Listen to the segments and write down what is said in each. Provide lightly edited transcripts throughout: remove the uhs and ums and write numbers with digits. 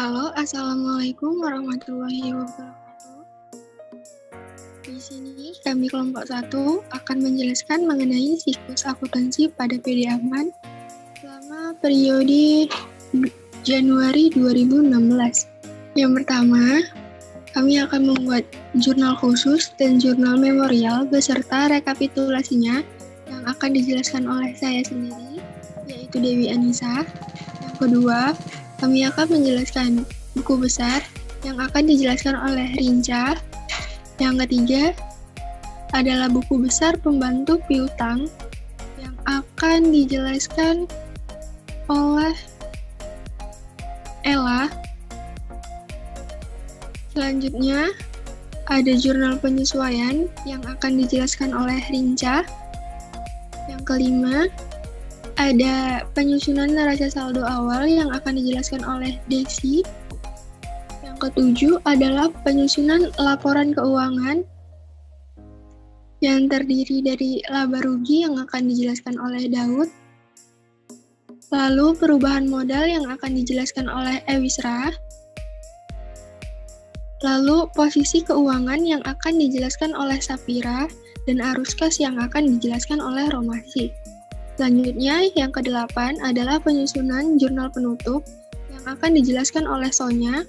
Halo, Assalamualaikum warahmatullahi wabarakatuh. Di sini kami kelompok 1 akan menjelaskan mengenai siklus akuntansi pada PD Aman selama periode Januari 2016. Yang pertama, kami akan membuat jurnal khusus dan jurnal memorial beserta rekapitulasinya yang akan dijelaskan oleh saya sendiri, yaitu Dewi Anissa. Yang kedua, kami akan menjelaskan buku besar yang akan dijelaskan oleh Rinca. Yang ketiga adalah buku besar pembantu piutang yang akan dijelaskan oleh Ella. Selanjutnya ada jurnal penyesuaian yang akan dijelaskan oleh Rinca. Yang kelima ada penyusunan neraca saldo awal yang akan dijelaskan oleh Desi. Yang ketujuh adalah penyusunan laporan keuangan yang terdiri dari laba rugi yang akan dijelaskan oleh Daud. Lalu perubahan modal yang akan dijelaskan oleh Ewisra. Lalu posisi keuangan yang akan dijelaskan oleh Sapira dan arus kas yang akan dijelaskan oleh Romasi. Selanjutnya, yang ke-8 adalah penyusunan jurnal penutup yang akan dijelaskan oleh Sonya.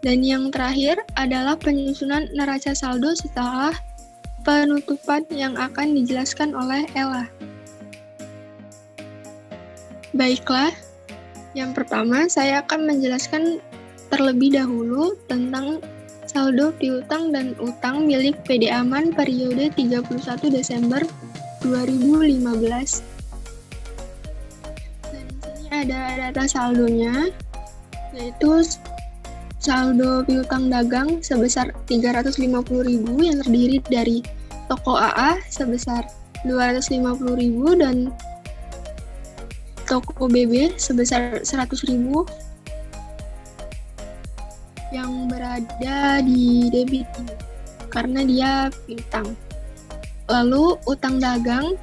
Dan yang terakhir adalah penyusunan neraca saldo setelah penutupan yang akan dijelaskan oleh Ella. Baiklah, yang pertama saya akan menjelaskan terlebih dahulu tentang saldo piutang dan utang milik PD Aman periode 31 Desember 2015. Dan di sini ada data saldonya, yaitu saldo piutang dagang sebesar 350.000 yang terdiri dari toko AA sebesar 250.000 dan toko BB sebesar 100.000 yang berada di debit karena dia piutang. Lalu utang dagang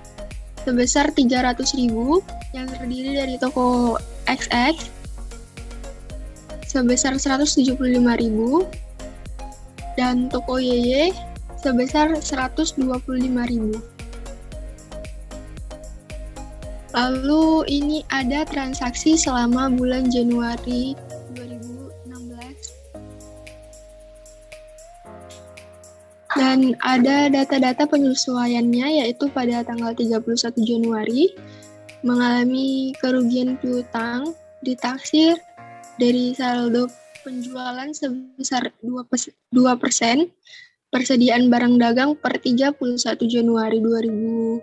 sebesar 300.000 yang terdiri dari toko XX sebesar 175.000 dan toko YY sebesar 125.000. Lalu ini ada transaksi selama bulan Januari 2016. Dan ada data-data penyesuaiannya, yaitu pada tanggal 31 Januari mengalami kerugian piutang ditaksir dari saldo penjualan sebesar 2%, persediaan barang dagang per 31 Januari 2015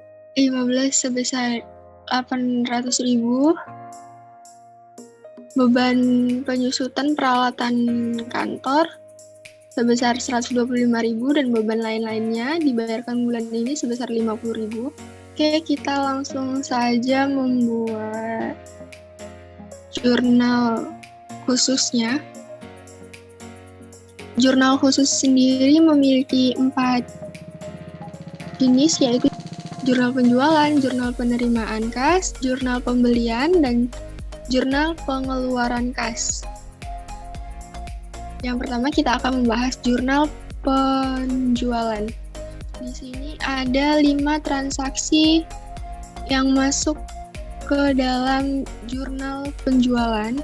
sebesar 800.000, beban penyusutan peralatan kantor sebesar 125.000 dan beban lain-lainnya dibayarkan bulan ini sebesar 50.000. Oke, kita langsung saja membuat jurnal khususnya. Jurnal khusus sendiri memiliki 4 jenis, yaitu jurnal penjualan, jurnal penerimaan kas, jurnal pembelian, dan jurnal pengeluaran kas. Yang pertama kita akan membahas jurnal penjualan. Di sini ada 5 transaksi yang masuk ke dalam jurnal penjualan,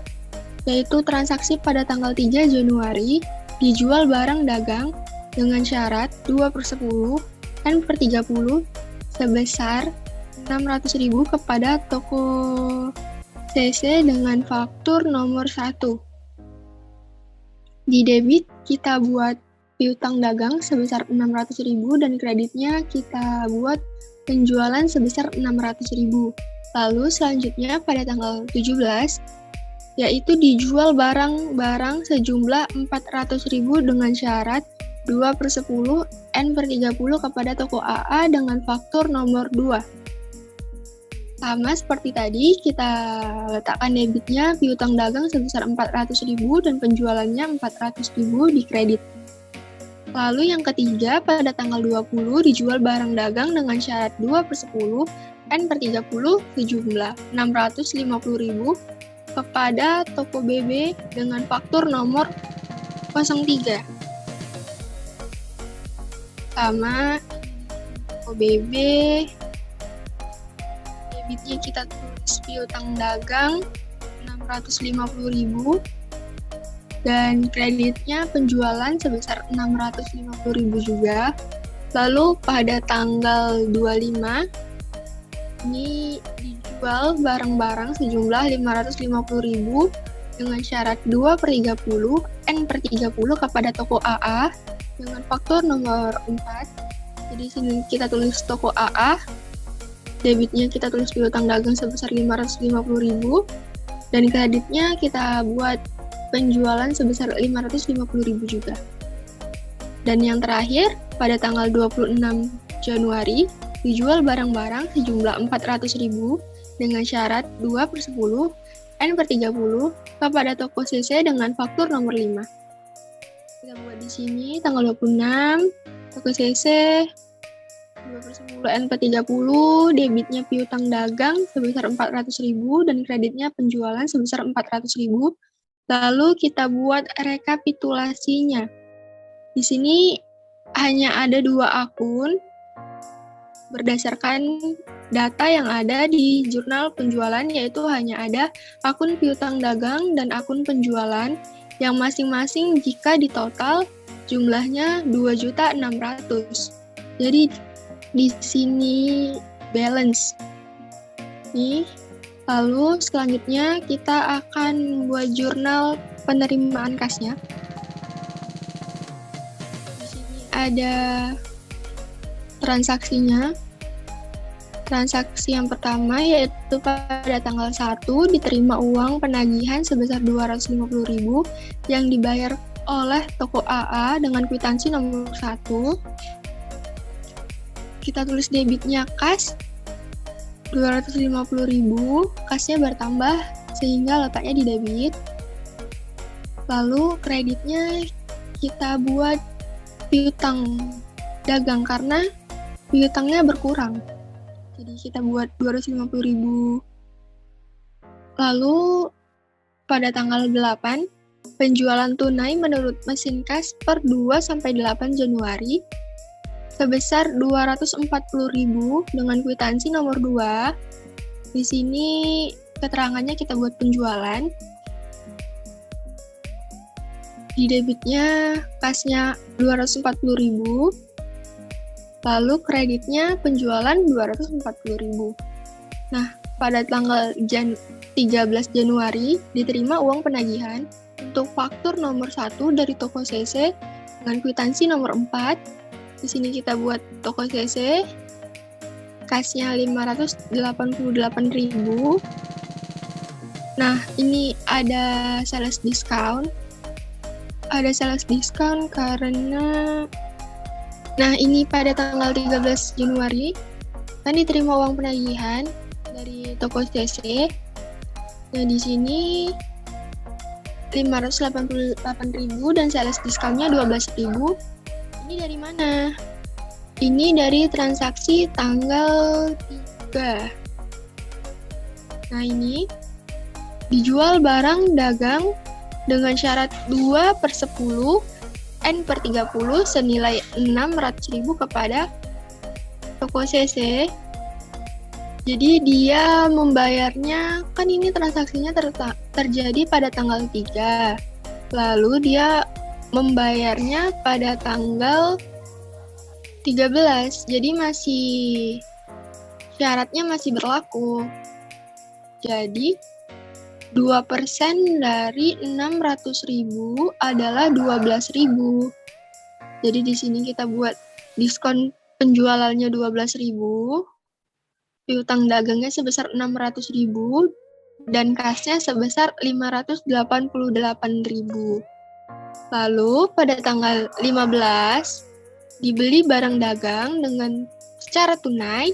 yaitu transaksi pada tanggal 3 Januari dijual barang dagang dengan syarat 2/10 N per 30 sebesar 600.000 kepada toko CC dengan faktur nomor 1. Di debit kita buat piutang dagang sebesar 600.000 dan kreditnya kita buat penjualan sebesar 600.000. Lalu selanjutnya pada tanggal 17 yaitu dijual barang-barang sejumlah 400.000 dengan syarat 2/10 N per 30 kepada toko AA dengan faktur nomor 2. Sama seperti tadi, kita letakkan debitnya piutang dagang sebesar 400.000 dan penjualannya 400.000 di kredit. Lalu yang ketiga, pada tanggal 20 dijual barang dagang dengan syarat 2/10 N per 30 sejumlah 650.000 kepada toko BB dengan faktur nomor 03. Sama toko BB, debitnya kita tulis piutang dagang 650.000 dan kreditnya penjualan sebesar 650.000 juga. Lalu pada tanggal 25 ini dijual barang-barang sejumlah 550.000 dengan syarat 2/30 N/30 kepada toko AA dengan faktur nomor 4. Jadi sini kita tulis toko AA, debitnya kita tulis piutang dagang sebesar 550.000 dan kreditnya kita buat penjualan sebesar 550.000 juga. Dan yang terakhir, pada tanggal 26 Januari, dijual barang-barang sejumlah 400.000 dengan syarat 2/10 N/30 kepada toko CC dengan faktur nomor 5. Kita buat di sini tanggal 26, toko CC 2/10 N/30, debitnya piutang dagang sebesar 400.000 dan kreditnya penjualan sebesar 400.000. Lalu kita buat rekapitulasinya. Di sini hanya ada 2 akun berdasarkan data yang ada di jurnal penjualan, yaitu hanya ada akun piutang dagang dan akun penjualan yang masing-masing jika ditotal jumlahnya 2.600.000. Jadi di sini balance. Nih, lalu selanjutnya kita akan buat jurnal penerimaan kasnya. Ada transaksinya. Transaksi yang pertama yaitu pada tanggal 1 diterima uang penagihan sebesar 250.000 yang dibayar oleh toko AA dengan kwitansi nomor 1. Kita tulis debitnya kas 250.000, kasnya bertambah sehingga letaknya di debit. Lalu kreditnya kita buat piutang dagang karena piutangnya berkurang. Jadi kita buat 250.000. Lalu pada tanggal 8, penjualan tunai menurut mesin kas per 2-8 Januari sebesar 240.000 dengan kwitansi nomor 2. Di sini keterangannya kita buat penjualan. Di debitnya kasnya 240.000, lalu kreditnya penjualan 240.000. Nah, pada tanggal 13 Januari diterima uang penagihan untuk faktur nomor 1 dari toko CC dengan kwitansi nomor 4. Di sini kita buat toko CC, kasnya 588.000. Nah, ini ada sales discount. Ada sales discount karena ini pada tanggal 13 Januari kan diterima uang penagihan dari toko CC. Nah, di sini 588.000 dan sales discountnya 12.000. Ini dari mana? Ini dari transaksi tanggal 3. Nah, ini dijual barang dagang dengan syarat 2/10 N/30 senilai 600.000 kepada toko CC. Jadi dia membayarnya, kan ini transaksinya terjadi pada tanggal 3. Lalu dia membayarnya pada tanggal 13. Jadi syaratnya masih berlaku. Jadi 2% dari 600.000 adalah 12.000. Jadi di sini kita buat diskon penjualannya 12.000, piutang dagangnya sebesar 600.000 dan kasnya sebesar 588.000. Lalu pada tanggal 15 dibeli barang dagang dengan secara tunai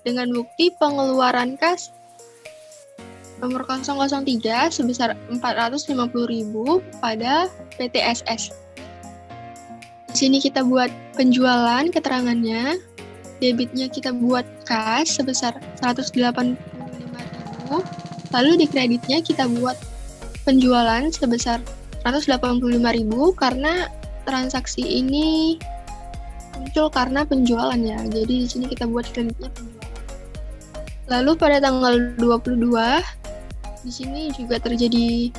dengan bukti pengeluaran kas nomor 003 sebesar 450.000 pada PTSS. Di sini kita buat penjualan keterangannya, debitnya kita buat kas sebesar 185.000 Lalu di kreditnya kita buat penjualan sebesar 185.000 karena transaksi ini muncul karena penjualan ya. Jadi di sini kita buat kreditnya penjualan. Lalu pada tanggal 22 di sini juga terjadi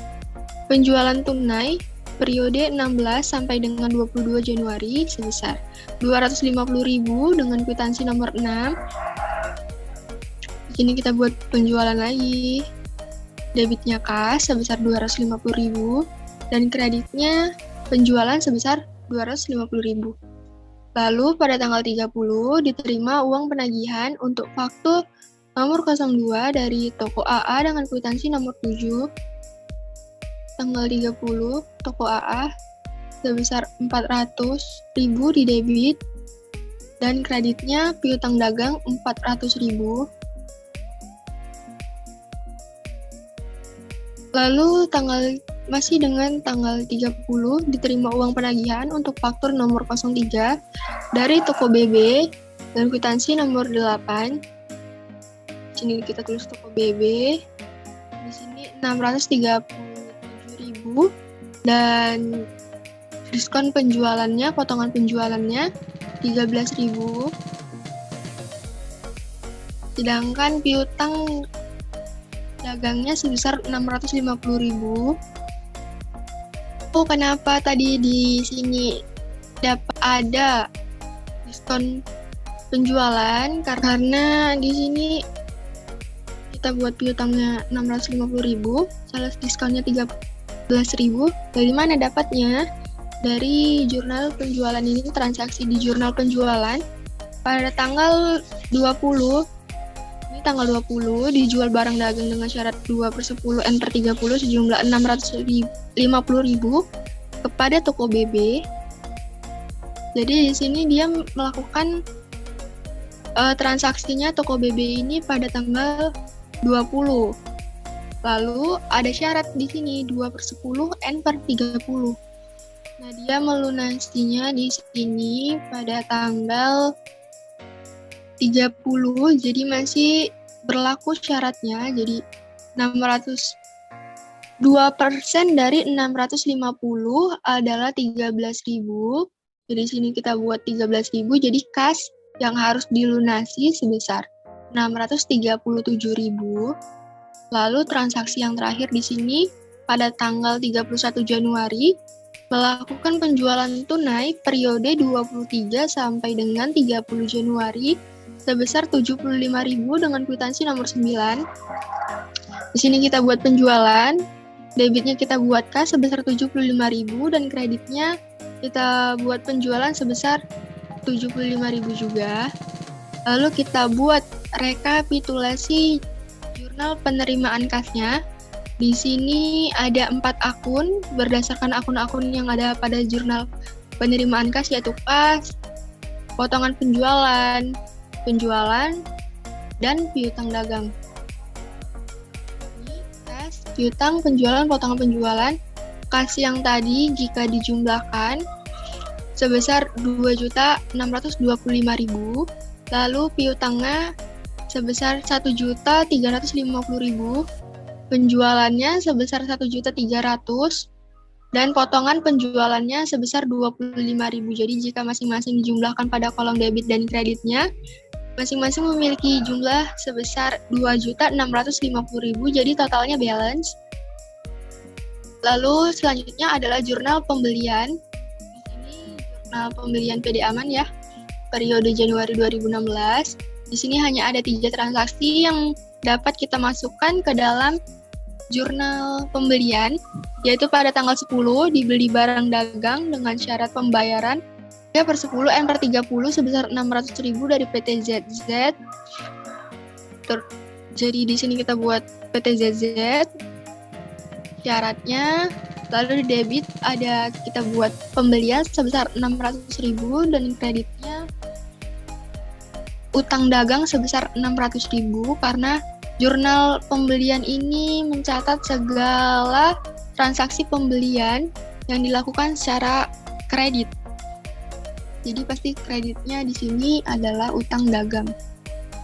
penjualan tunai periode 16 sampai dengan 22 Januari sebesar 250.000 dengan kwitansi nomor 6. Di sini kita buat penjualan lagi. Debitnya kas sebesar 250.000 dan kreditnya penjualan sebesar 250.000. Lalu pada tanggal 30 diterima uang penagihan untuk faktur nomor 02 dari toko AA dengan kwitansi nomor 7. Tanggal 30 toko AA sebesar 400.000 di debit dan kreditnya piutang dagang 400.000. Lalu masih dengan tanggal 30 diterima uang penagihan untuk faktur nomor 03 dari toko BB dan kwitansi nomor 8. Di sini kita tulis toko BB. Di sini 637.000 dan diskon penjualannya, potongan penjualannya 13.000. Sedangkan piutang dagangnya sebesar 650.000. Oh, kenapa tadi di sini dapat ada diskon penjualan? Karena di sini kita buat piutangnya 650.000, salah diskonnya 13.000. Dari mana dapatnya? Dari jurnal penjualan ini, transaksi di jurnal penjualan pada tanggal 20. Tanggal 20 dijual barang dagang dengan syarat 2/10 N/30 sejumlah 650.000 kepada toko BB. Jadi di sini dia melakukan transaksinya toko BB ini pada tanggal 20. Lalu ada syarat di sini 2/10 N/30. Nah, dia melunasinya di sini pada tanggal 30, jadi masih berlaku syaratnya. Jadi 2% dari 650 adalah 13.000. Jadi sini kita buat 13.000, jadi kas yang harus dilunasi sebesar 637.000. Lalu transaksi yang terakhir di sini pada tanggal 31 Januari melakukan penjualan tunai periode 23 sampai dengan 30 Januari sebesar 75.000 dengan kwitansi nomor 9. Di sini kita buat penjualan, debitnya kita buat kas sebesar 75.000 dan kreditnya kita buat penjualan sebesar 75.000 juga. Lalu kita buat rekapitulasi jurnal penerimaan kasnya. Di sini ada 4 akun berdasarkan akun-akun yang ada pada jurnal penerimaan kas, yaitu kas, potongan penjualan, dan piutang dagang. Ini kas, piutang, penjualan, potongan penjualan. Kas yang tadi jika dijumlahkan sebesar 2.625.000, lalu piutangnya sebesar 1.350.000, penjualannya sebesar 1.300.000, dan potongan penjualannya sebesar 25.000. Jadi jika masing-masing dijumlahkan pada kolom debit dan kreditnya, masing-masing memiliki jumlah sebesar 2.650.000, jadi totalnya balance. Lalu selanjutnya adalah jurnal pembelian. Di sini jurnal pembelian PD Aman ya, periode Januari 2016. Di sini hanya ada 3 transaksi yang dapat kita masukkan ke dalam jurnal pembelian, yaitu pada tanggal 10 dibeli barang dagang dengan syarat pembayaran 3/10 N/30 sebesar 600.000 dari PT ZZ. Jadi di sini kita buat PT ZZ syaratnya, lalu di debit ada kita buat pembelian sebesar 600.000 dan kreditnya utang dagang sebesar 600.000 karena jurnal pembelian ini mencatat segala transaksi pembelian yang dilakukan secara kredit. Jadi pasti kreditnya di sini adalah utang dagang.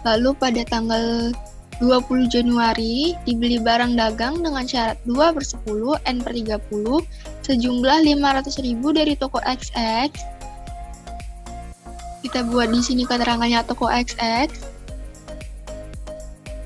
Lalu pada tanggal 20 Januari dibeli barang dagang dengan syarat 2/10 N/30 sejumlah 500.000 dari toko XX. Kita buat di sini keterangannya toko XX.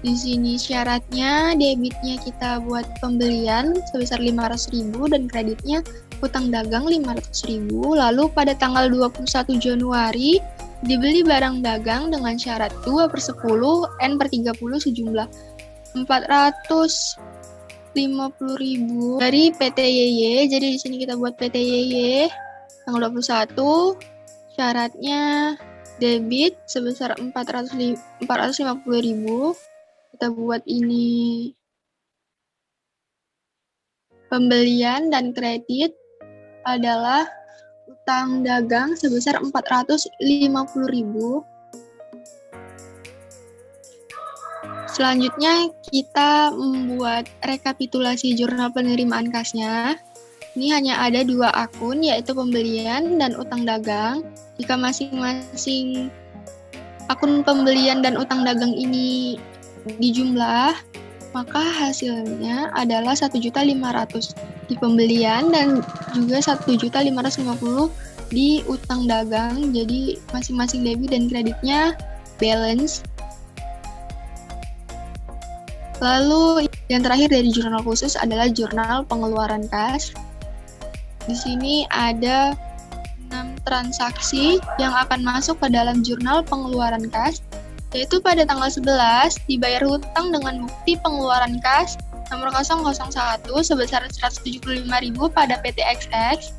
Di sini syaratnya, debitnya kita buat pembelian sebesar 500.000 dan kreditnya utang dagang 500.000. Lalu pada tanggal 21 Januari dibeli barang dagang dengan syarat 2/10 N/30 sejumlah 450.000 dari PT YY. Jadi di sini kita buat PT YY tanggal 21. Syaratnya debit sebesar 450.000. Kita buat ini pembelian dan kredit adalah utang dagang sebesar 450.000. Selanjutnya kita membuat rekapitulasi jurnal penerimaan kasnya. Ini hanya ada 2 akun, yaitu pembelian dan utang dagang. Jika masing-masing akun pembelian dan utang dagang ini dijumlah, maka hasilnya adalah 1.500.000 di pembelian dan juga 1.550.000 di utang dagang. Jadi masing-masing debit dan kreditnya balance. Lalu yang terakhir dari jurnal khusus adalah jurnal pengeluaran kas. Di sini ada 6 transaksi yang akan masuk ke dalam jurnal pengeluaran kas, yaitu pada tanggal 11 dibayar hutang dengan bukti pengeluaran kas nomor 001 sebesar 175.000 pada PT XX.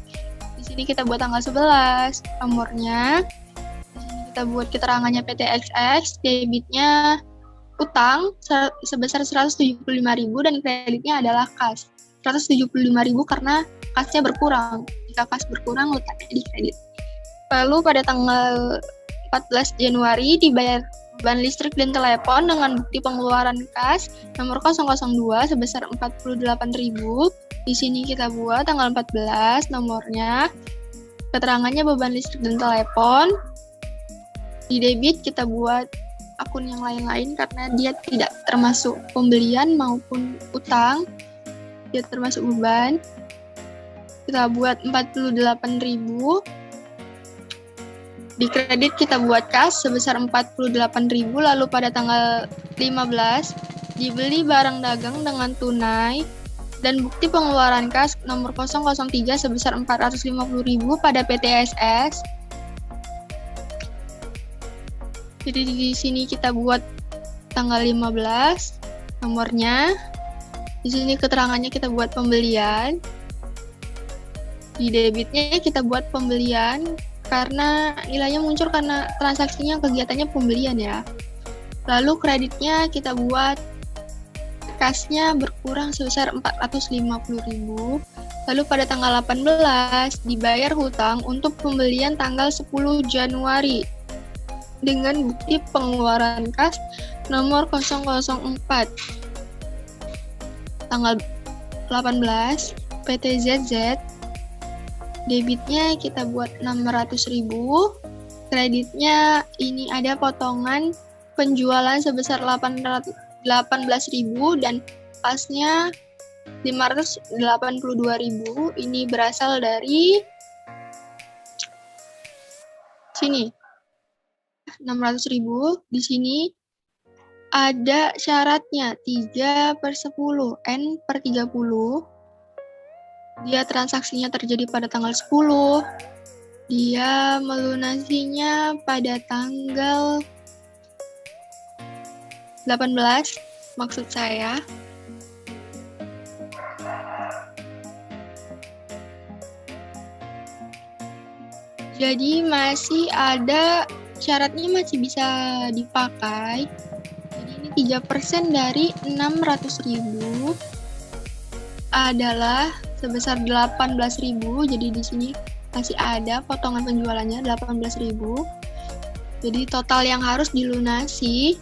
Di sini kita buat tanggal 11 nomornya. Di sini kita buat keterangannya PT XX, debitnya utang sebesar 175.000 dan kreditnya adalah kas 175.000 karena kasnya berkurang. Jika kas berkurang, letaknya di kredit. Lalu pada tanggal 14 Januari dibayar beban listrik dan telepon dengan bukti pengeluaran kas nomor 002 sebesar 48.000. Di sini kita buat tanggal 14 nomornya. Keterangannya beban listrik dan telepon. Di debit kita buat akun yang lain-lain karena dia tidak termasuk pembelian maupun utang. Dia termasuk beban. Kita buat 48.000. Di kredit kita buat kas sebesar 48.000, lalu pada tanggal 15 dibeli barang dagang dengan tunai dan bukti pengeluaran kas nomor 003 sebesar 450.000 pada PT SS. Jadi di sini kita buat tanggal 15 nomornya. Di sini keterangannya kita buat pembelian. Di debitnya kita buat pembelian karena nilainya muncul karena transaksinya kegiatannya pembelian ya. Lalu kreditnya kita buat kasnya berkurang sebesar 450.000. Lalu pada tanggal 18 dibayar hutang untuk pembelian tanggal 10 Januari dengan bukti pengeluaran kas nomor 004. Tanggal 18 PT ZZ, debitnya kita buat 600.000, kreditnya ini ada potongan penjualan sebesar 18.000 dan kasnya 582.000. Ini berasal dari sini 600.000. Di sini ada syaratnya 3/10 N/30. Dia transaksinya terjadi pada tanggal 10. Dia melunasinya pada tanggal 18, maksud saya. Jadi masih ada syaratnya, masih bisa dipakai. Jadi ini 3% dari 600.000 adalah sebesar 18.000. Jadi di sini masih ada potongan penjualannya 18.000. Jadi total yang harus dilunasi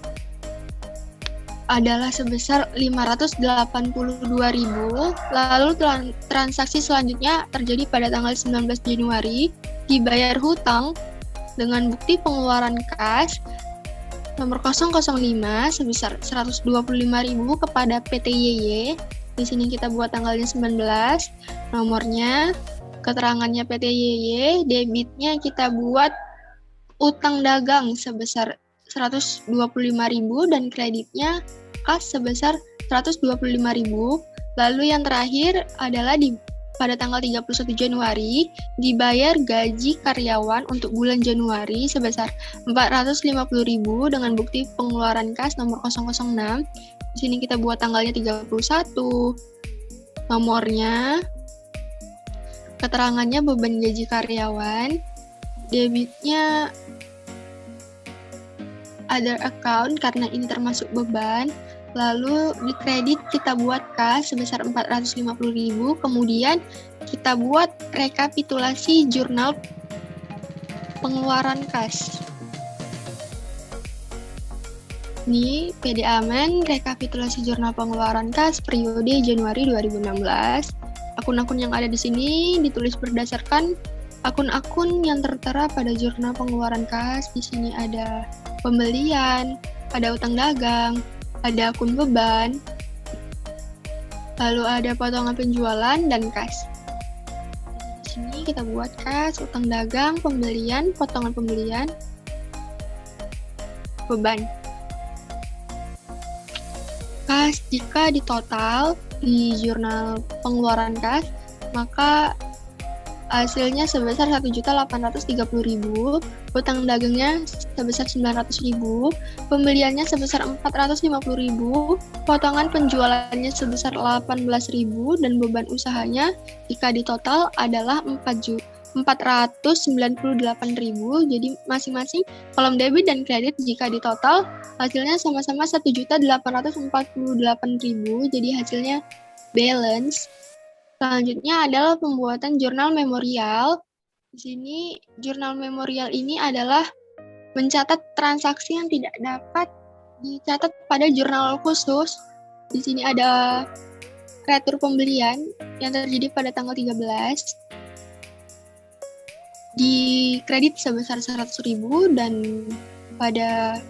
adalah sebesar 582.000. Lalu transaksi selanjutnya terjadi pada tanggal 19 Januari, dibayar hutang dengan bukti pengeluaran kas Nomor 005 sebesar 125.000 kepada PT YY. Di sini kita buat tanggalnya 19. Nomornya, keterangannya PT YY, debitnya kita buat utang dagang sebesar 125.000 dan kreditnya kas sebesar 125.000. Lalu yang terakhir adalah pada tanggal 31 Januari dibayar gaji karyawan untuk bulan Januari sebesar 450.000 dengan bukti pengeluaran kas nomor 006. Di sini kita buat tanggalnya 31. Nomornya, keterangannya beban gaji karyawan, debitnya other account karena ini termasuk beban. Lalu di kredit kita buat kas sebesar 450.000, kemudian kita buat rekapitulasi jurnal pengeluaran kas. Ini PD Aman, rekapitulasi jurnal pengeluaran kas periode Januari 2016. Akun-akun yang ada di sini ditulis berdasarkan akun-akun yang tertera pada jurnal pengeluaran kas. Di sini ada pembelian, ada utang dagang, ada akun beban, lalu ada potongan penjualan dan kas. Di sini kita buat kas, utang dagang, pembelian, potongan pembelian, beban. Kas jika ditotal di jurnal pengeluaran kas, maka hasilnya sebesar 1.830.000, utang dagangnya sebesar 900.000, pembeliannya sebesar 450.000, potongan penjualannya sebesar 18.000, dan beban usahanya jika ditotal adalah 498.000. Jadi masing-masing kolom debit dan kredit jika ditotal hasilnya sama-sama 1.848.000. Jadi hasilnya balance. Selanjutnya adalah pembuatan jurnal memorial. Di sini jurnal memorial ini adalah mencatat transaksi yang tidak dapat dicatat pada jurnal khusus. Di sini ada retur pembelian yang terjadi pada tanggal 13. Di kredit sebesar 100.000 dan pada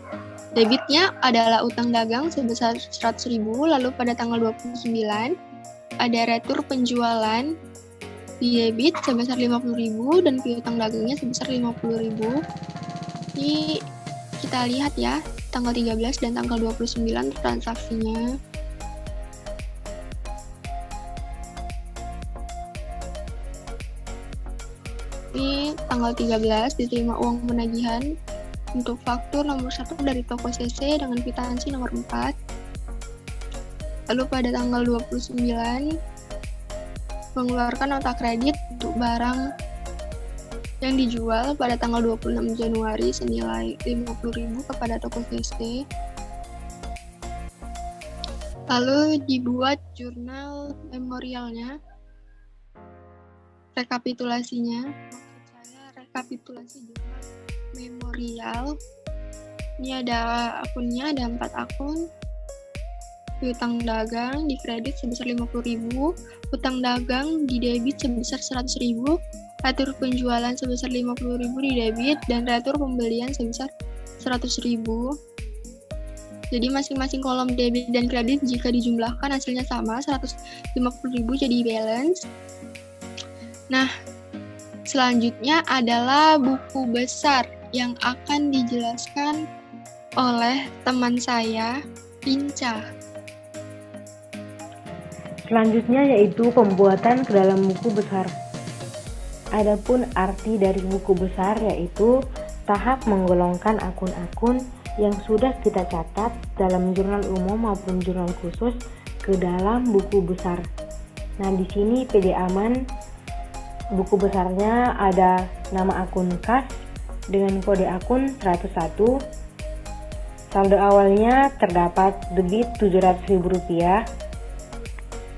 debitnya adalah utang dagang sebesar 100.000, lalu pada tanggal 29 ada retur penjualan di debit sebesar 50.000 dan piutang dagangnya sebesar 50.000. Ini kita lihat ya, tanggal 13 dan tanggal 29 transaksinya. Ini tanggal 13 diterima uang penagihan untuk faktur nomor 1 dari toko CC dengan kwitansi nomor 4. Lalu pada tanggal 29 mengeluarkan nota kredit untuk barang yang dijual pada tanggal 26 Januari senilai 50.000 kepada toko CC. Lalu dibuat jurnal memorialnya, rekapitulasinya. Maksud saya rekapitulasi jurnal memorial. Ini ada akunnya, ada 4 akun. Utang dagang di kredit sebesar 50.000, utang dagang di debit sebesar 100.000, retur penjualan sebesar 50.000 di debit, dan retur pembelian sebesar 100.000. Jadi masing-masing kolom debit dan kredit jika dijumlahkan hasilnya sama, 150.000 jadi balance. Nah, selanjutnya adalah buku besar yang akan dijelaskan oleh teman saya, Pinca. Selanjutnya yaitu pembuatan ke dalam buku besar. Adapun arti dari buku besar yaitu tahap menggolongkan akun-akun yang sudah kita catat dalam jurnal umum maupun jurnal khusus ke dalam buku besar. Nah, di sini PD Aman buku besarnya ada nama akun kas dengan kode akun 101. Saldo awalnya terdapat debit Rp700.000.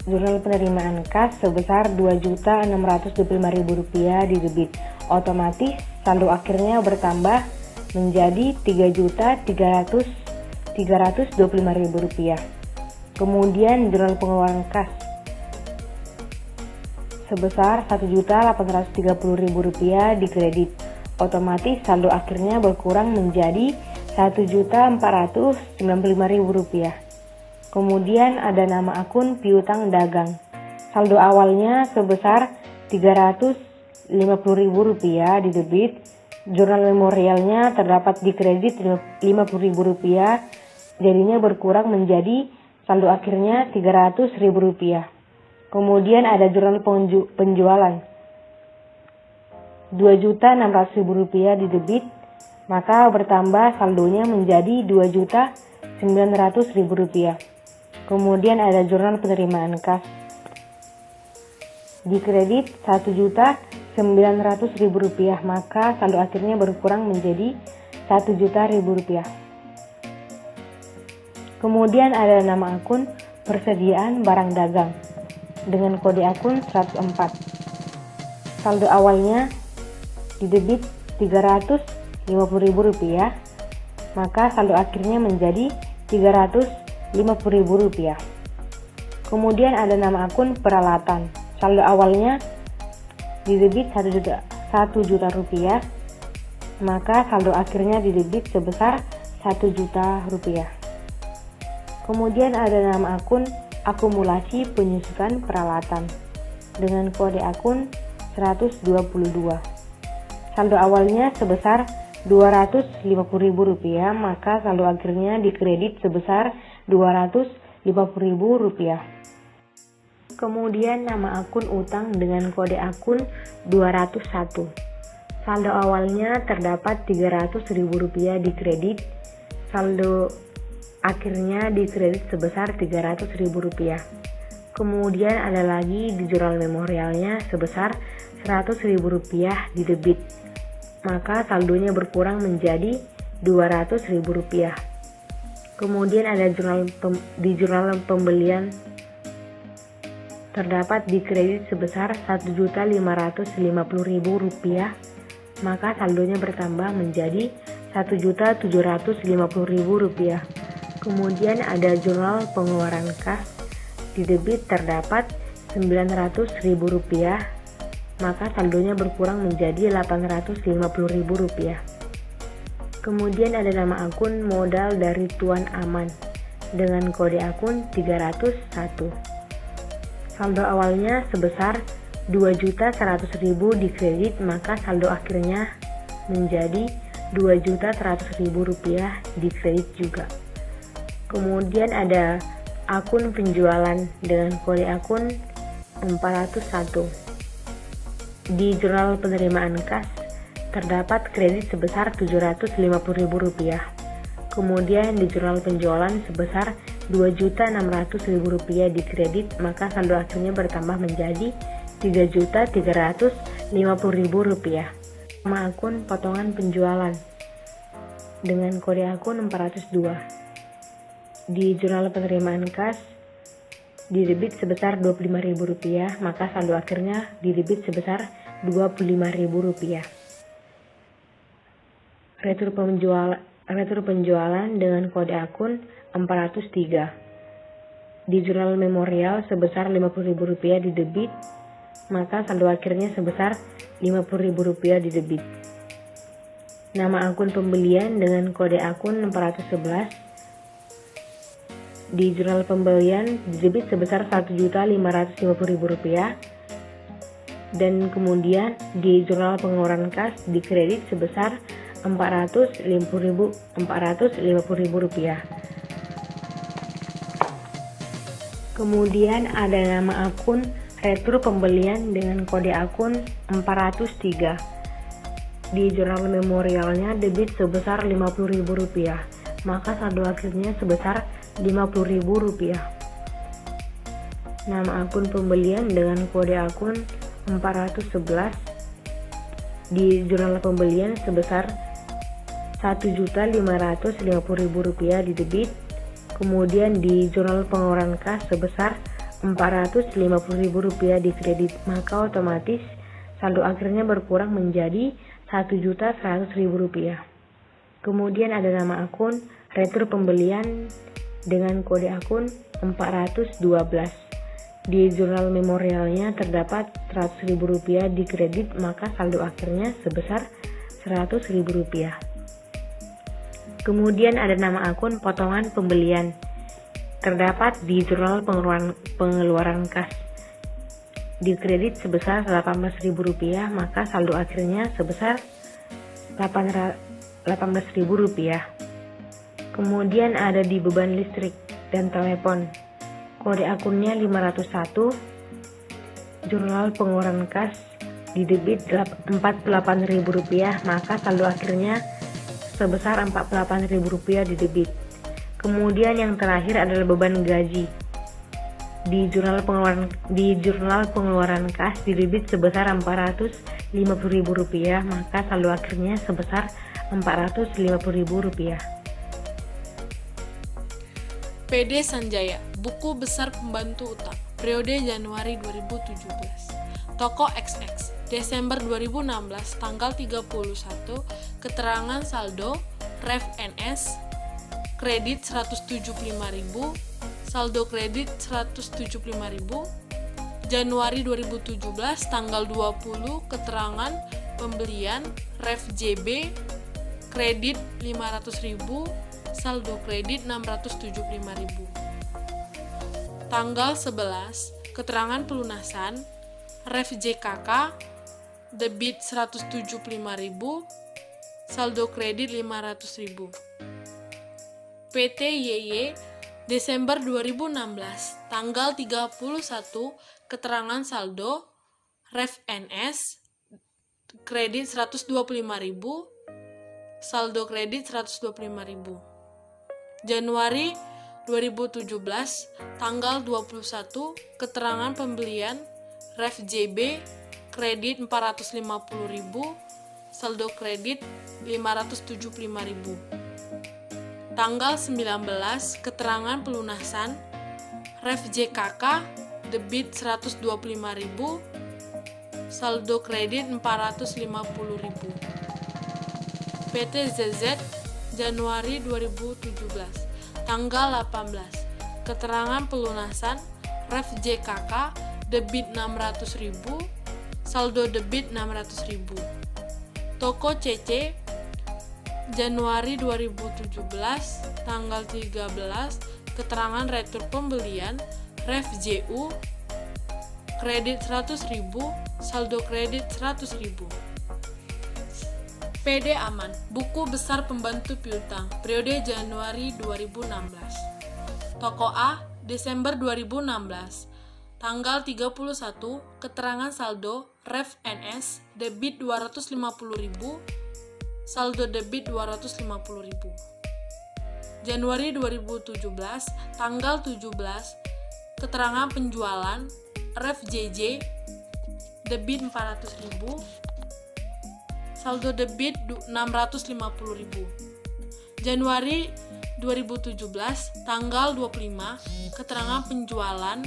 Jurnal penerimaan kas sebesar Rp2.625.000 di debit. Otomatis saldo akhirnya bertambah menjadi Rp3.325.000. Kemudian jurnal pengeluaran kas sebesar Rp1.830.000 di kredit. Otomatis saldo akhirnya berkurang menjadi Rp1.495.000. Kemudian ada nama akun piutang dagang. Saldo awalnya sebesar Rp350.000 di debit. Jurnal memorialnya terdapat di kredit Rp50.000, jadinya berkurang menjadi saldo akhirnya Rp300.000. Kemudian ada jurnal penjualan Rp2.600.000 di debit, maka bertambah saldonya menjadi Rp2.900.000. Kemudian ada jurnal penerimaan kas di kredit Rp1.900.000, maka saldo akhirnya berkurang menjadi Rp1.000.000. Kemudian ada nama akun persediaan barang dagang dengan kode akun 104. Saldo awalnya di debit Rp350.000, maka saldo akhirnya menjadi Rp350.000. Kemudian ada nama akun peralatan. Saldo awalnya di debit Rp1.000.000, maka saldo akhirnya di debit sebesar Rp1.000.000. Kemudian ada nama akun akumulasi penyusutan peralatan dengan kode akun 122. Saldo awalnya sebesar Rp250.000, maka saldo akhirnya di kredit sebesar Rp250.000. Kemudian nama akun utang dengan kode akun 201. Saldo awalnya terdapat Rp300.000 di kredit. Saldo akhirnya di kredit sebesar Rp300.000. Kemudian ada lagi di jurnal memorialnya sebesar Rp100.000 di debit. Maka saldonya berkurang menjadi Rp200.000. Kemudian ada di jurnal pembelian terdapat di kredit sebesar Rp1.550.000, maka saldonya bertambah menjadi Rp1.750.000. Kemudian ada jurnal pengeluaran kas di debit terdapat Rp900.000, maka saldonya berkurang menjadi Rp850.000. Kemudian ada nama akun modal dari Tuan Aman dengan kode akun 301. Saldo awalnya sebesar Rp2.100.000 di kredit, maka saldo akhirnya menjadi Rp2.100.000 di kredit juga. Kemudian ada akun penjualan dengan kode akun 401. Di jurnal penerimaan kas terdapat kredit sebesar Rp750.000. Kemudian di jurnal penjualan sebesar Rp2.600.000 di kredit, maka saldo akhirnya bertambah menjadi Rp3.350.000. Nama akun potongan penjualan dengan kode akun 402. Di jurnal penerimaan kas di debit sebesar Rp25.000, maka saldo akhirnya di debit sebesar Rp25.000. Retur penjualan dengan kode akun 403. Di jurnal memorial sebesar Rp50.000 di debit, maka saldo akhirnya sebesar Rp50.000 di debit. Nama akun pembelian dengan kode akun 411. Di jurnal pembelian di debit sebesar Rp1.550.000, dan kemudian di jurnal pengeluaran kas di kredit sebesar Rp450.000. Kemudian ada nama akun retur pembelian dengan kode akun 403. Di jurnal memorialnya debit sebesar Rp50.000, maka saldo akhirnya sebesar Rp50.000. Nama akun pembelian dengan kode akun 411. Di jurnal pembelian sebesar Rp1.550.000 di debit. Kemudian di jurnal pengeluaran kas sebesar Rp450.000 di kredit, maka otomatis saldo akhirnya berkurang menjadi Rp1.100.000. Kemudian ada nama akun retur pembelian dengan kode akun 412. Di jurnal memorialnya terdapat Rp100.000 di kredit, maka saldo akhirnya sebesar Rp100.000. Kemudian ada nama akun potongan pembelian. Terdapat di jurnal pengeluaran kas. Di kredit sebesar Rp18.000, maka saldo akhirnya sebesar Rp18.000. Kemudian ada di beban listrik dan telepon. Kode akunnya 501. Jurnal pengeluaran kas di debit Rp48.000, maka saldo akhirnya sebesar Rp48.000 di debit. Kemudian yang terakhir adalah beban gaji. Di jurnal pengeluaran kas di debit sebesar Rp450.000, maka saldo akhirnya sebesar Rp450.000. PD Sanjaya, buku besar pembantu utang, periode Januari 2017. Toko XX, Desember 2016, tanggal 31, keterangan saldo, Ref NS, kredit 175.000, saldo kredit 175.000. Januari 2017, tanggal 20, keterangan pembelian, Ref JB, kredit 500.000, saldo kredit 675.000. Tanggal 11, keterangan pelunasan, Ref JKK, debit 175.000, saldo kredit 500.000. PT YY, Desember 2016, tanggal 31, keterangan saldo, Ref NS, kredit 125.000, saldo kredit 125.000. Januari 2017, tanggal 21, keterangan pembelian, Ref JB, kredit 450.000, saldo kredit 575.000. Tanggal 19, keterangan pelunasan, Ref JKK, debit 125.000, saldo kredit 450.000. PT ZZ, Januari 2017, tanggal 18, keterangan pelunasan, Ref JKK, debit 600.000, saldo debit 600.000. Toko CC, Januari 2017, tanggal 13, keterangan retur pembelian, Ref JU, kredit 100.000, saldo kredit 100.000. PD Aman, buku besar pembantu piutang, periode Januari 2016. Toko A, Desember 2016, tanggal 31, keterangan saldo, Ref NS, debit 250.000, saldo debit 250.000. Januari 2017, tanggal 17, keterangan penjualan, Ref JJ, debit 400.000, saldo debit 650.000. Januari 2017, tanggal 25, keterangan penjualan,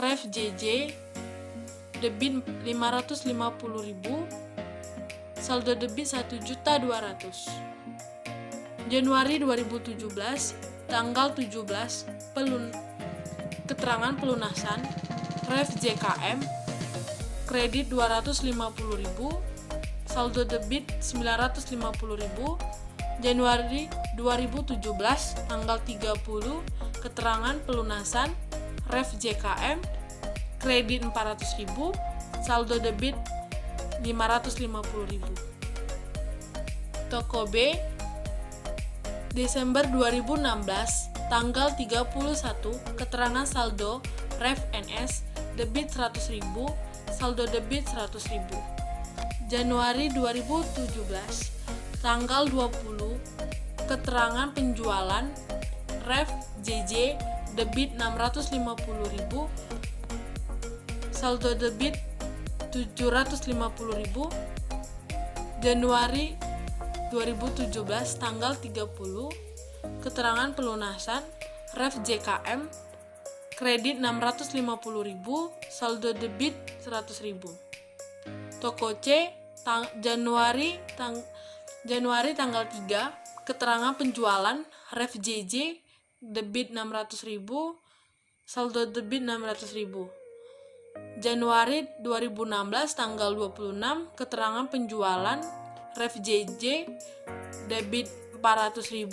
Ref JJ, debit 550.000, saldo debit 1.200.000. Januari 2017, tanggal 17, keterangan pelunasan, Ref JKM, kredit 250.000, saldo debit 950.000. Januari 2017, tanggal 30, keterangan pelunasan, Ref JKM, kredit 400.000, saldo debit 550.000. Toko B, Desember 2016, tanggal 31, keterangan saldo, Ref NS, debit 100.000, saldo debit 100.000. Januari 2017, tanggal 20, keterangan penjualan, Ref JJ, debit 650.000, saldo debit 750.000. Januari 2017, tanggal 30, keterangan pelunasan, Ref JKM, kredit 650.000, saldo debit 100.000. Toko C, Januari tanggal 3, keterangan penjualan, Ref JJ, debit 600.000, saldo debit 600.000. Januari 2016, tanggal 26, keterangan penjualan, Ref JJ, debit 400.000,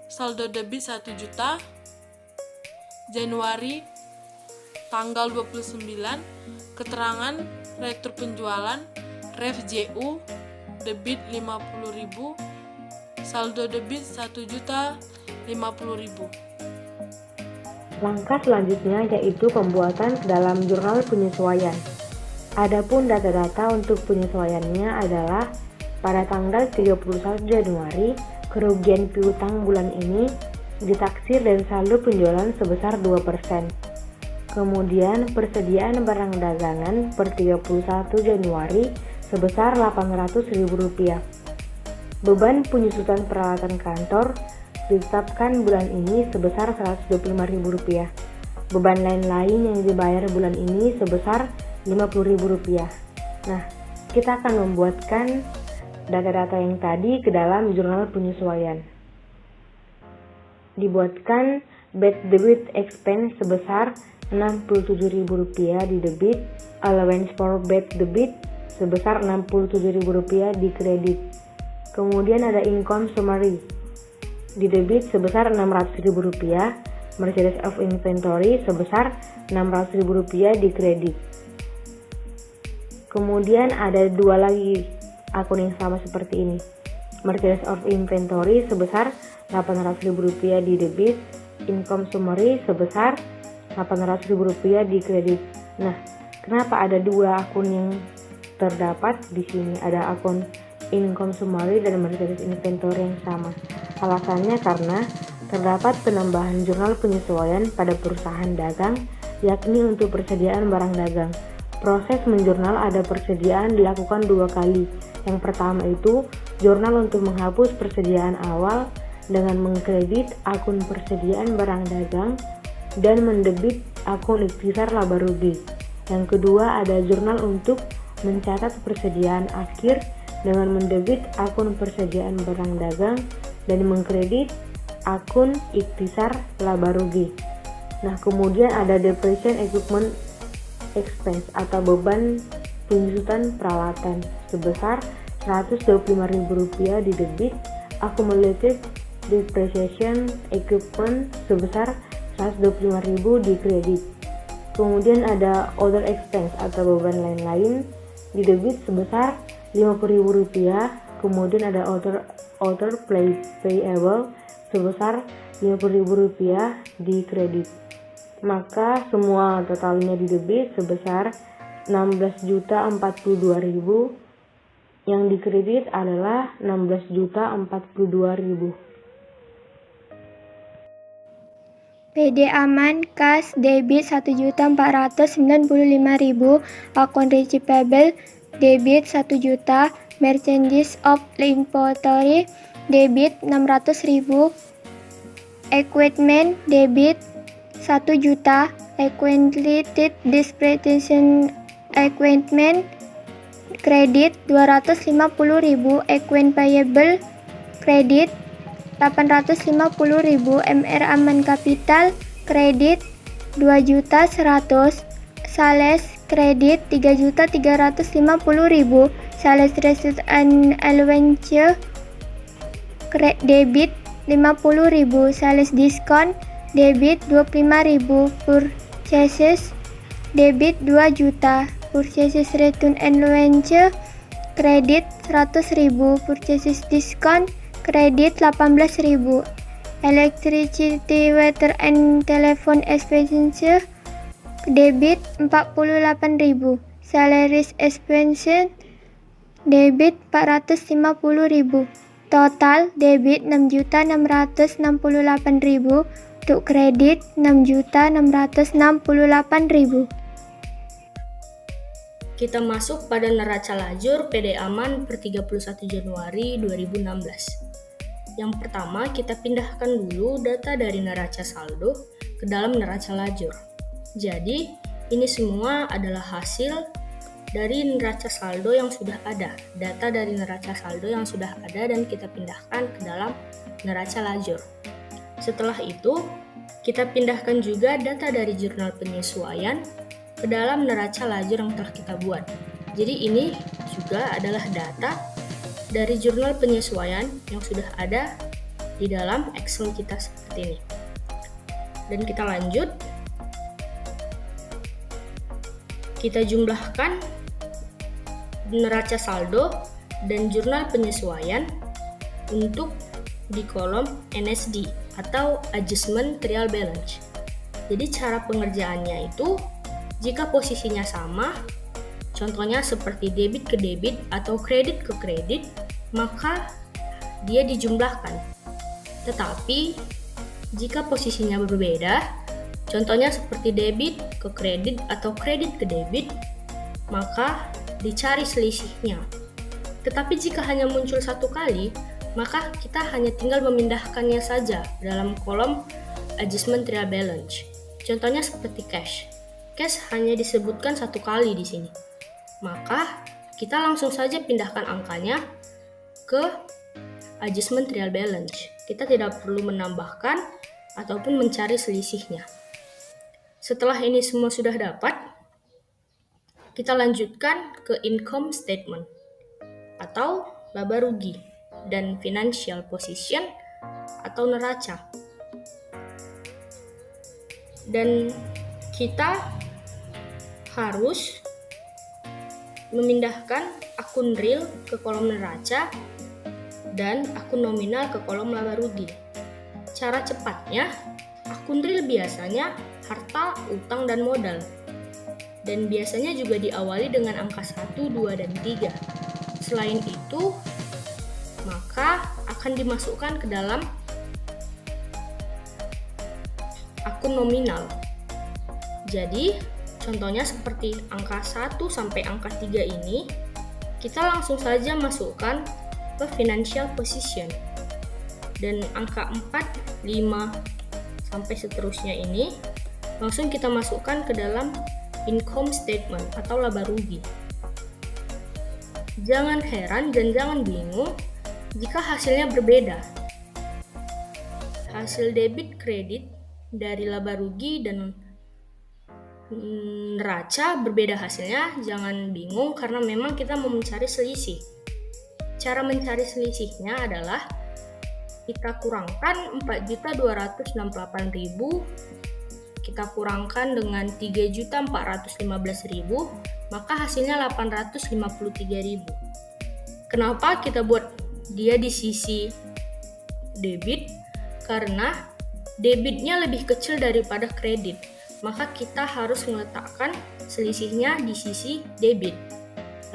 saldo debit 1 juta. Januari tanggal 29, keterangan retur penjualan REF-JU debit 50.000, saldo debit 1.050.000. Langkah selanjutnya yaitu pembuatan dalam jurnal penyesuaian. Adapun data-data untuk penyesuaiannya adalah pada tanggal 31 Januari, kerugian piutang bulan ini ditaksir dari saldo penjualan sebesar 2%. Kemudian persediaan barang dagangan per 31 Januari sebesar Rp800.000. Beban penyusutan peralatan kantor ditetapkan bulan ini sebesar Rp125.000. Beban lain-lain yang dibayar bulan ini sebesar Rp50.000. Nah, kita akan membuatkan data-data yang tadi ke dalam jurnal penyesuaian. Dibuatkan bad debit expense sebesar Rp67.000 di debit, allowance for bad debit sebesar Rp67.000 di kredit. Kemudian ada income summary di debit sebesar Rp600.000, Merchandise of inventory sebesar Rp600.000 di kredit. Kemudian ada dua lagi akun yang sama seperti ini. Merchandise of inventory sebesar Rp800.000 di debit, income summary sebesar Rp800.000 di kredit. Nah, kenapa ada dua akun yang terdapat di sini? Ada akun income summary dan merchandise inventory yang sama. Alasannya karena terdapat penambahan jurnal penyesuaian pada perusahaan dagang, yakni untuk persediaan barang dagang. Proses menjurnal ada persediaan dilakukan 2 kali. Yang pertama itu jurnal untuk menghapus persediaan awal dengan mengkredit akun persediaan barang dagang dan mendebit akun ikhtisar laba rugi. Yang kedua ada jurnal untuk mencatat persediaan akhir dengan mendebit akun persediaan barang dagang dan mengkredit akun ikhtisar laba rugi. Nah, kemudian ada depreciation equipment expense atau beban penyusutan peralatan sebesar Rp125.000 di debit, accumulated depreciation equipment sebesar Rp125.000 di kredit. Kemudian ada other expense atau beban lain-lain di debit sebesar Rp50.000. Kemudian ada other payable sebesar Rp50.000 di kredit. Maka semua totalnya di debit sebesar Rp16.042.000, yang di kredit adalah Rp16.042.000. PD aman kas debit Rp1.495.000, akun receivable debit Rp1.000.000, merchandise of inventory debit Rp600.000, equipment debit Rp1.000.000, accumulated depreciation equipment kredit Rp250.000, equipment payable kredit Rp850.000, MR aman kapital kredit Rp2.100.000, sales kredit Rp3.350.000, sales receipt and allowance debit Rp50.000, sales discount debit Rp25.000, purchases debit Rp2.000.000, purchases return and allowance kredit Rp100.000, purchases discount kredit Rp18.000, electricity, water and telephone expense debit Rp48.000, salaries expense debit Rp450.000, total debit Rp6.668.000, untuk kredit Rp6.668.000. Kita masuk pada neraca lajur PD aman per 31 Januari 2016. Yang pertama, kita pindahkan dulu data dari neraca saldo ke dalam neraca lajur. Jadi, ini semua adalah hasil dari neraca saldo yang sudah ada. Data dari neraca saldo yang sudah ada dan kita pindahkan ke dalam neraca lajur. Setelah itu, kita pindahkan juga data dari jurnal penyesuaian ke dalam neraca lajur yang telah kita buat. Jadi ini juga adalah data dari jurnal penyesuaian yang sudah ada di dalam Excel kita seperti ini. Dan kita lanjut. Kita jumlahkan neraca saldo dan jurnal penyesuaian untuk di kolom NSD atau Adjustment Trial Balance. Jadi cara pengerjaannya itu jika posisinya sama, contohnya seperti debit ke debit atau kredit ke kredit, maka dia dijumlahkan. Tetapi jika posisinya berbeda, contohnya seperti debit ke kredit atau kredit ke debit, maka dicari selisihnya. Tetapi jika hanya muncul satu kali, maka kita hanya tinggal memindahkannya saja dalam kolom Adjustment Trial Balance. Contohnya seperti cash. Cash hanya disebutkan satu kali di sini. Maka kita langsung saja pindahkan angkanya ke Adjustment Trial Balance. Kita tidak perlu menambahkan ataupun mencari selisihnya. Setelah ini semua sudah dapat, kita lanjutkan ke Income Statement atau laba rugi dan Financial Position atau neraca. Dan kita harus memindahkan akun real ke kolom neraca dan akun nominal ke kolom laba rugi. Cara cepatnya, akun real biasanya harta, utang, dan modal. Dan biasanya juga diawali dengan angka 1, 2, dan 3. Selain itu, maka akan dimasukkan ke dalam akun nominal. Jadi, contohnya seperti angka 1 sampai angka 3 ini, kita langsung saja masukkan ke Financial Position. Dan angka 4, 5, sampai seterusnya ini, langsung kita masukkan ke dalam Income Statement atau laba rugi. Jangan heran dan jangan bingung jika hasilnya berbeda. Hasil debit kredit dari laba rugi dan neraca berbeda hasilnya, jangan bingung karena memang kita mau mencari selisih. Cara mencari selisihnya adalah kita kurangkan 4.268.000, kita kurangkan dengan 3.415.000, maka hasilnya 853.000. Kenapa kita buat dia di sisi debit? Karena debitnya lebih kecil daripada kredit, maka kita harus meletakkan selisihnya di sisi debit.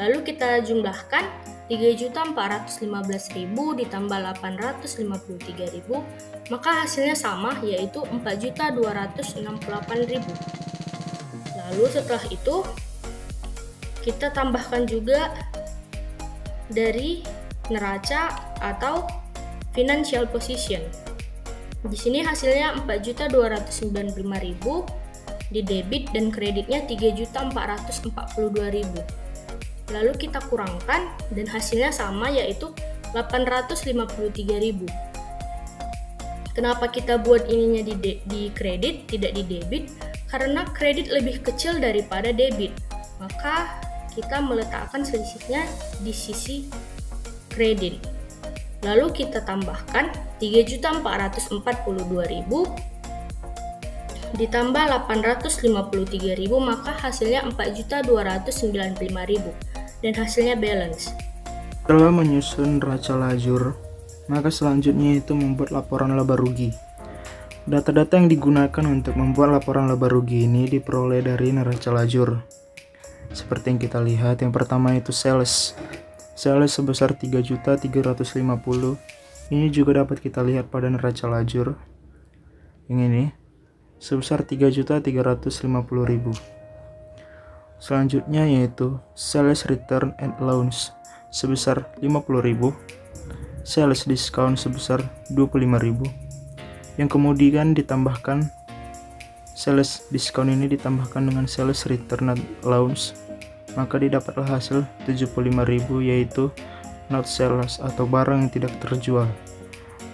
Lalu kita jumlahkan 3.415.000 ditambah 853.000, maka hasilnya sama, yaitu 4.268.000. Lalu setelah itu kita tambahkan juga dari neraca atau Financial Position. Di sini hasilnya 4.295.000, di debit dan kreditnya 3.442.000. Lalu kita kurangkan dan hasilnya sama, yaitu 853.000. Kenapa kita buat ininya di kredit tidak di debit? Karena kredit lebih kecil daripada debit, maka kita meletakkan selisihnya di sisi kredit. Lalu kita tambahkan 3.442.000 ditambah 853.000, maka hasilnya 4.295.000 dan hasilnya balance. Setelah menyusun neraca lajur, maka selanjutnya itu membuat laporan laba rugi. Data-data yang digunakan untuk membuat laporan laba rugi ini diperoleh dari neraca lajur. Seperti yang kita lihat, yang pertama itu sales. Sales sebesar 3.350.000. Ini juga dapat kita lihat pada neraca lajur. Yang ini sebesar 3.350.000. Selanjutnya yaitu sales return and allowance sebesar 50.000. Sales discount sebesar 25.000. Yang kemudian ditambahkan sales discount ini ditambahkan dengan sales return and allowance, maka didapatlah hasil 75.000, yaitu not sales atau barang yang tidak terjual.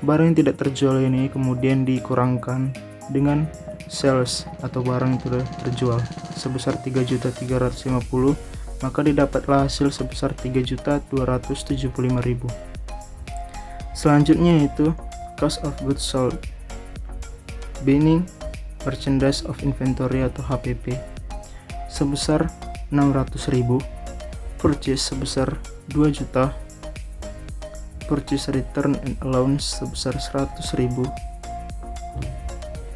Barang yang tidak terjual ini kemudian dikurangkan dengan sales atau barang yang sudah terjual sebesar 3.350 maka didapatlah hasil sebesar 3.275.000. Selanjutnya yaitu cost of goods sold, meaning merchandise of inventory atau HPP, sebesar 600.000, purchase sebesar 2 juta, purchase return and allowance sebesar 100.000,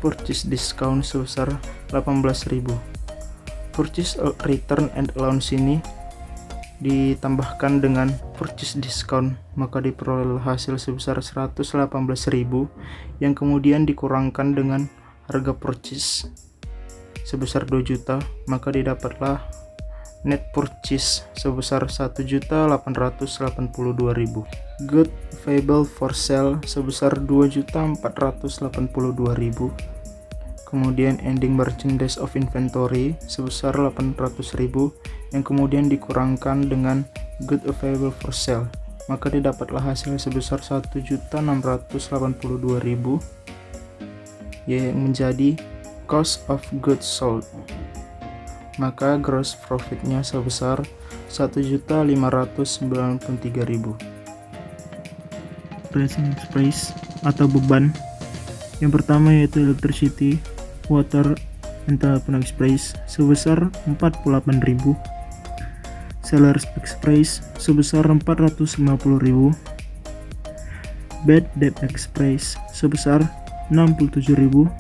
purchase discount sebesar 18.000. Purchase return and allowance ini ditambahkan dengan purchase discount, maka diperoleh hasil sebesar 118.000 yang kemudian dikurangkan dengan harga purchase sebesar 2 juta, maka didapatlah net purchase sebesar 1.882.000. Good available for sale sebesar 2.482.000. Kemudian ending merchandise of inventory sebesar 800.000 yang kemudian dikurangkan dengan good available for sale, maka didapatlah hasil sebesar 1.682.000 yang menjadi cost of goods sold. Maka gross profitnya sebesar 1.593.000. Operating expense atau beban yang pertama yaitu electricity, water, and telephone expense sebesar 48.000. Sellers expense sebesar 450.000. Bad debt expense sebesar 67.000.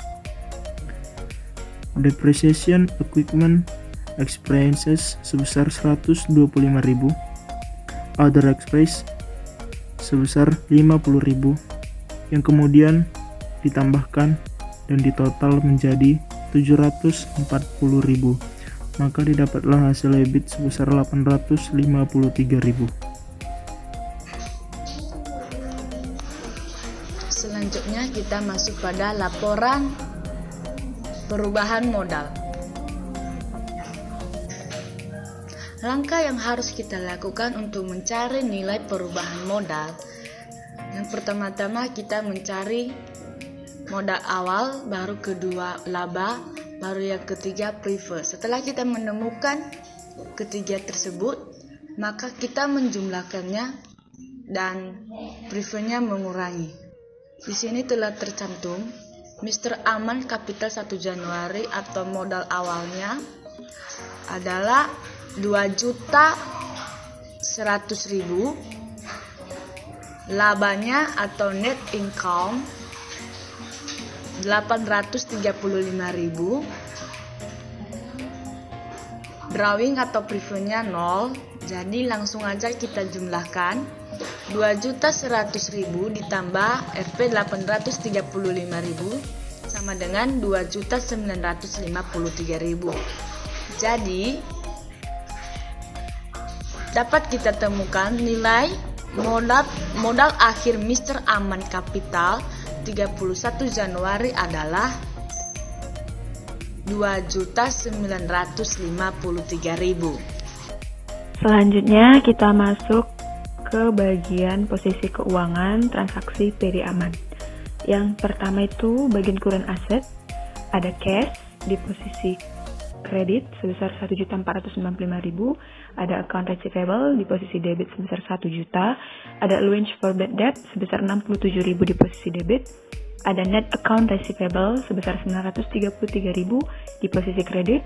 Depreciation equipment expenses sebesar 125.000. Other expense sebesar 50.000 yang kemudian ditambahkan dan ditotal menjadi 740.000, maka didapatlah hasil EBIT sebesar 853.000. Selanjutnya kita masuk pada laporan perubahan modal. Langkah yang harus kita lakukan untuk mencari nilai perubahan modal. Yang pertama-tama kita mencari modal awal, baru kedua laba, baru yang ketiga preferred. Setelah kita menemukan ketiga tersebut, maka kita menjumlahkannya dan preferrednya mengurangi. Di sini telah tercantum Mr. Aman Capital 1 Januari atau modal awalnya adalah 2.100.000, labanya atau net income 835.000, drawing atau preferrednya 0, jadi langsung aja kita jumlahkan 2.100.000 ditambah RP 835.000 sama dengan 2.953.000. Jadi dapat kita temukan nilai modal akhir Mr. Aman Capital 31 Januari adalah 2.953.000. Selanjutnya kita masuk ke bagian posisi keuangan transaksi PD Aman. Yang pertama itu bagian current asset, ada cash di posisi kredit sebesar 1.495.000, ada account receivable di posisi debit sebesar 1 juta, ada allowance for bad debt sebesar 67.000 di posisi debit, ada net account receivable sebesar 933.000 di posisi kredit,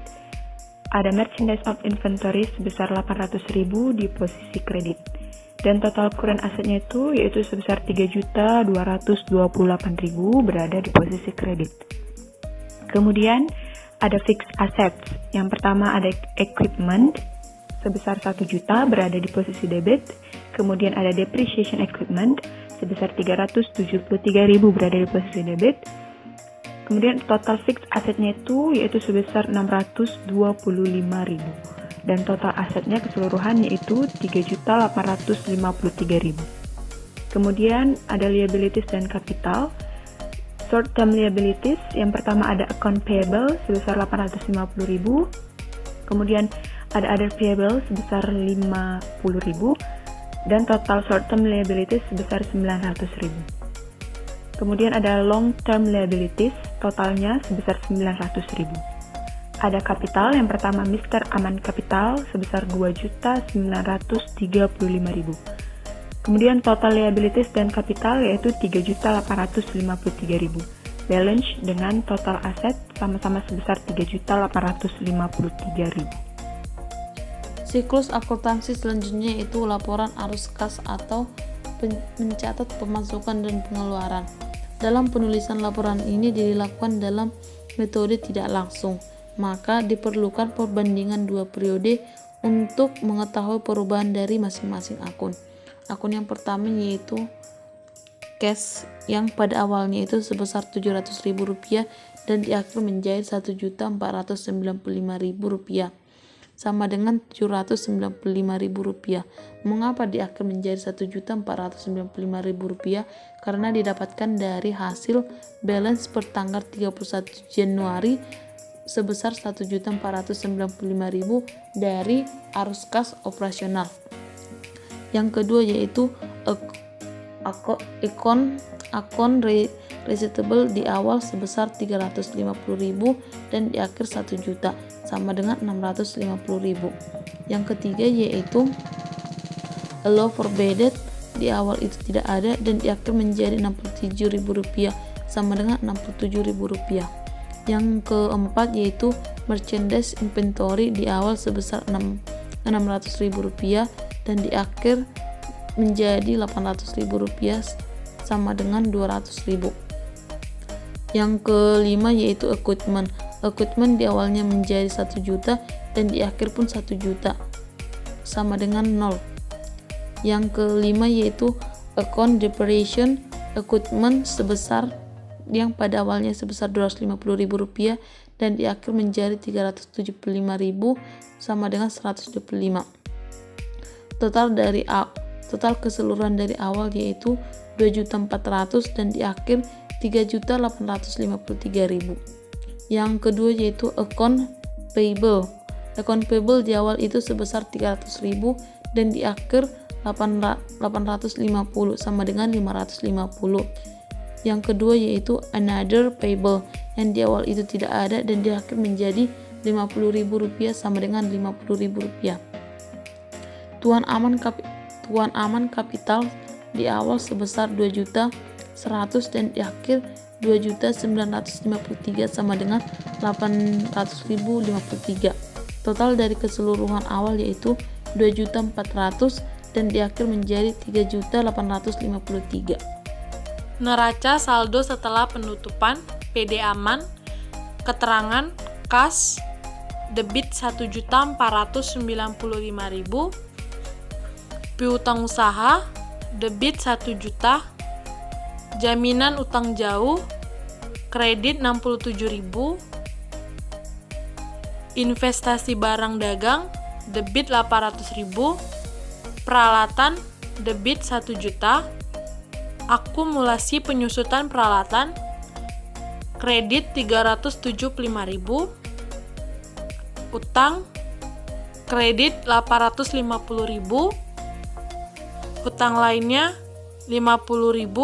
ada merchandise of inventory sebesar 800.000 di posisi kredit. Dan total current asetnya itu yaitu sebesar 3.228.000 berada di posisi kredit. Kemudian ada fixed assets. Yang pertama ada equipment sebesar 1 juta berada di posisi debit. Kemudian ada depreciation equipment sebesar 373.000 berada di posisi debit. Kemudian total fixed assetnya itu yaitu sebesar 625.000. Dan total asetnya keseluruhan yaitu 3.853.000. Kemudian ada liabilities dan capital. Short term liabilities, yang pertama ada account payable sebesar 850.000. Kemudian ada other payable sebesar 50.000 dan total short term liabilities sebesar 900.000. Kemudian ada long term liabilities, totalnya sebesar 900.000. ada kapital. Yang pertama Mr. Aman Capital sebesar 2.935.000. Kemudian total liabilities dan kapital yaitu 3.853.000. Balance dengan total aset sama-sama sebesar 3.853.000. Siklus akuntansi selanjutnya yaitu laporan arus kas atau mencatat pemasukan dan pengeluaran. Dalam penulisan laporan ini dilakukan dalam metode tidak langsung, maka diperlukan perbandingan dua periode untuk mengetahui perubahan dari masing-masing akun. Akun yang pertama yaitu cash yang pada awalnya itu sebesar Rp700.000 dan di akhir menjadi Rp1.495.000 sama dengan Rp795.000. Mengapa di akhir menjadi Rp1.495.000? Karena didapatkan dari hasil balance per tanggal 31 Januari sebesar Rp1.495.000 dari arus kas operasional. Yang kedua yaitu akun receivable di awal sebesar Rp350.000 dan di akhir Rp1 juta sama dengan Rp650.000. Yang ketiga yaitu allow for bad di awal itu tidak ada dan di akhir menjadi Rp67.000 sama dengan Rp67.000. Yang keempat yaitu merchandise inventory di awal sebesar Rp600.000 dan di akhir menjadi Rp800.000 sama dengan Rp200.000. Yang kelima yaitu equipment. Equipment di awalnya menjadi Rp1 juta dan di akhir pun Rp1 juta sama dengan 0. Yang kelima yaitu account depreciation. Equipment sebesar yang pada awalnya sebesar Rp250.000 dan di akhir menjadi Rp375.000 sama dengan 125. Total keseluruhan dari awal yaitu Rp2.400.000 dan di akhir Rp3.853.000. Yang kedua yaitu account payable. Account payable di awal itu sebesar Rp300.000 dan di akhir 850 sama dengan 550. Yang kedua yaitu another payable yang di awal itu tidak ada dan di akhir menjadi Rp50.000 sama dengan Rp50.000. Tuan aman kapital di awal sebesar Rp2.100.000 dan di akhir Rp2.953.000 sama dengan Rp800.053. Total dari keseluruhan awal yaitu Rp2.400.000 dan di akhir menjadi Rp3.853.000. Neraca saldo setelah penutupan PD aman, keterangan kas, debit Rp1.495.000, piutang usaha, debit Rp1 juta, jaminan utang jauh, kredit Rp67.000, investasi barang dagang, debit Rp800.000, peralatan, debit Rp1 juta, akumulasi penyusutan peralatan, kredit Rp375.000, utang, kredit Rp850.000, utang lainnya Rp50.000,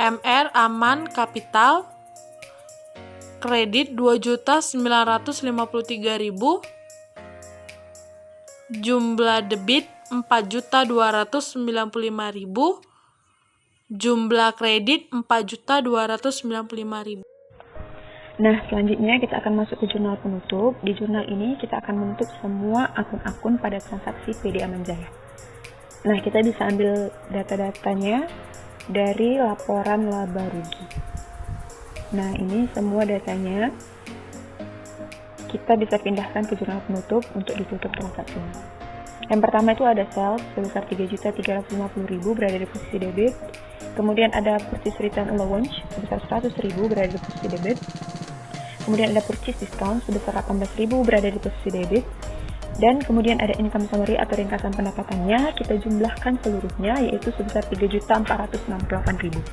MR aman kapital, kredit Rp2.953.000, jumlah debit Rp4.295.000, jumlah kredit Rp4.295.000. Nah, selanjutnya kita akan masuk ke jurnal penutup. Di jurnal ini kita akan menutup semua akun-akun pada transaksi PD Aman Jaya. Nah, kita bisa ambil data-datanya dari laporan laba rugi. Nah, ini semua datanya kita bisa pindahkan ke jurnal penutup untuk ditutup transaksinya. Yang pertama itu ada sales sebesar Rp3.350.000 berada di posisi debit. Kemudian ada purchase return allowance sebesar Rp100.000 berada di posisi debit. Kemudian ada purchase discount sebesar Rp18.000 berada di posisi debit. Dan kemudian ada income summary atau ringkasan pendapatannya, kita jumlahkan seluruhnya yaitu sebesar Rp3.468.000.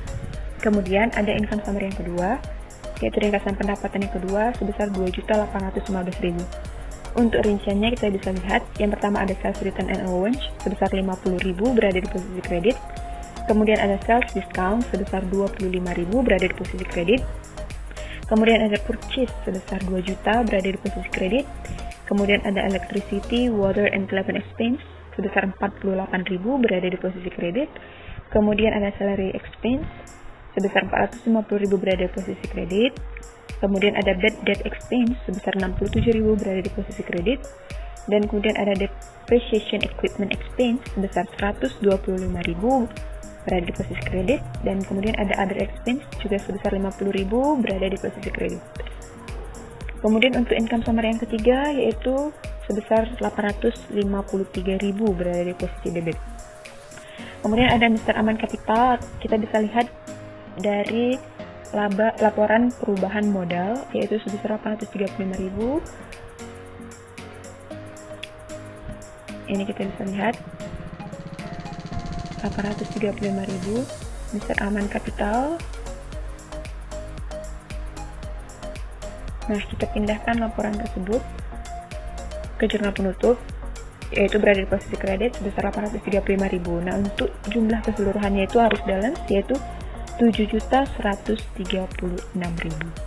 Kemudian ada income summary yang kedua, yaitu ringkasan pendapatan yang kedua sebesar Rp2.815.000. Untuk rinciannya kita bisa lihat, yang pertama ada sales return and allowance sebesar Rp50.000 berada di posisi kredit. Kemudian ada sales discount sebesar Rp25.000 berada di posisi kredit. Kemudian ada purchase sebesar 2 juta berada di posisi kredit. Kemudian ada electricity, water, and telephone expense sebesar 48.000 berada di posisi kredit. Kemudian ada salary expense sebesar 450.000 berada di posisi kredit. Kemudian ada bad debt expense sebesar 67.000 berada di posisi kredit. Dan kemudian ada depreciation equipment expense sebesar 125.000 berada di posisi kredit. Dan kemudian ada other expense juga sebesar 50.000 berada di posisi kredit. Kemudian untuk income summary yang ketiga yaitu sebesar 853.000 berada di posisi debit. Kemudian ada Mr. Aman Capital, kita bisa lihat dari laporan perubahan modal yaitu sebesar 835.000. Ini kita bisa lihat 835.000 Mr. Aman Capital. Nah, kita pindahkan laporan tersebut ke jurnal penutup yaitu berada di posisi kredit sebesar 835.000. Nah, untuk jumlah keseluruhannya itu harus balance yaitu 7.136.000.